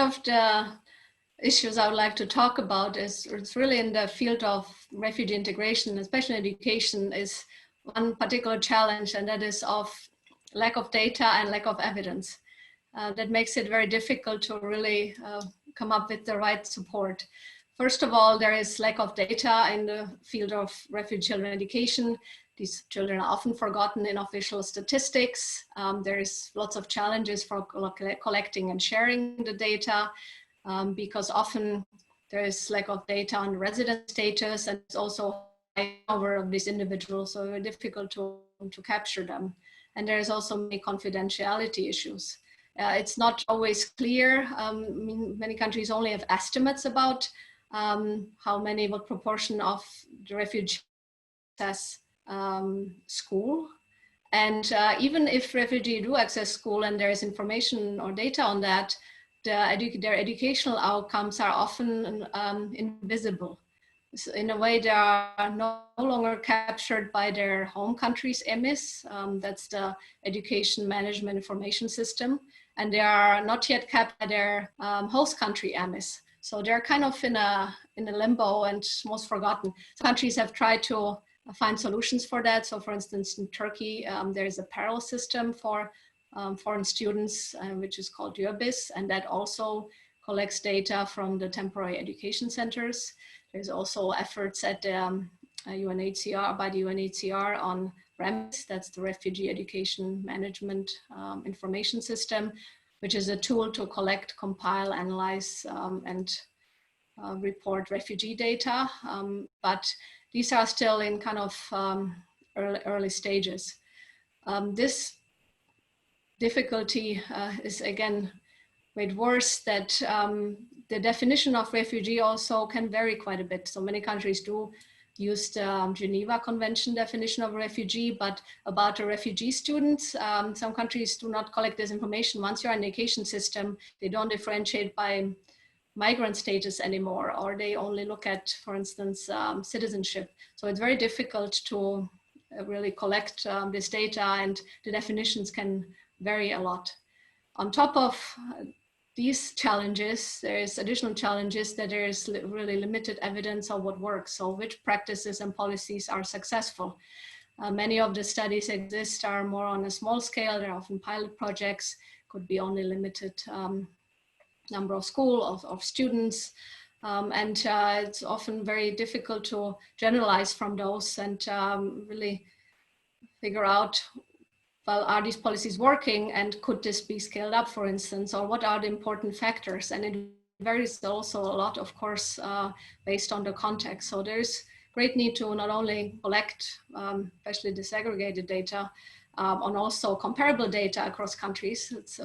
of the issues I would like to talk about is it's really in the field of refugee integration, especially education, is one particular challenge, and that is of lack of data and lack of evidence. That makes it very difficult to really come up with the right support. First of all, there is lack of data in the field of refugee children education. These children are often forgotten in official statistics. There is lots of challenges for collecting and sharing the data because often there is lack of data on resident status, and it's also high number of these individuals, so very difficult to capture them. And there's also many confidentiality issues. It's not always clear. Many countries only have estimates about how many, what proportion of the refugees access school. And even if refugees do access school and there is information or data on that, their educational outcomes are often invisible. So in a way, they are no longer captured by their home country's EMIS, that's the Education Management Information System, and they are not yet captured by their host country EMIS. So they're kind of in a limbo and most forgotten. So countries have tried to find solutions for that. So for instance, in Turkey, there is a parallel system for foreign students, which is called UBIS, and that also collects data from the temporary education centers. There's also efforts at the UNHCR, by the UNHCR on REMIS, that's the Refugee Education Management Information System, which is a tool to collect, compile, analyze, and report refugee data. But these are still in kind of early stages. This difficulty is again made worse that the definition of refugee also can vary quite a bit. So many countries do use the Geneva Convention definition of refugee, but about the refugee students, some countries do not collect this information. Once you're in the education system, they don't differentiate by migrant status anymore, or they only look at, for instance, citizenship. So it's very difficult to really collect this data, and the definitions can vary a lot. On top of these challenges, there's additional challenges that there is really limited evidence of what works. So which practices and policies are successful? Many of the studies exist are more on a small scale. They're often pilot projects, could be only limited number of of students. And it's often very difficult to generalize from those and really figure out, well, are these policies working, and could this be scaled up, for instance, or what are the important factors? And it varies also a lot, of course, based on the context. So there's great need to not only collect, especially disaggregated data, and also comparable data across countries. It's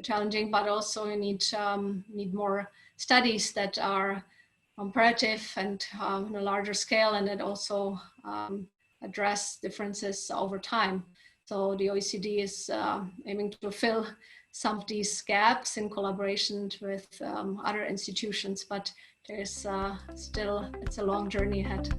challenging, but also you need more studies that are comparative and on a larger scale, and that also address differences over time. So the OECD is aiming to fill some of these gaps in collaboration with other institutions, but there's still, it's a long journey ahead.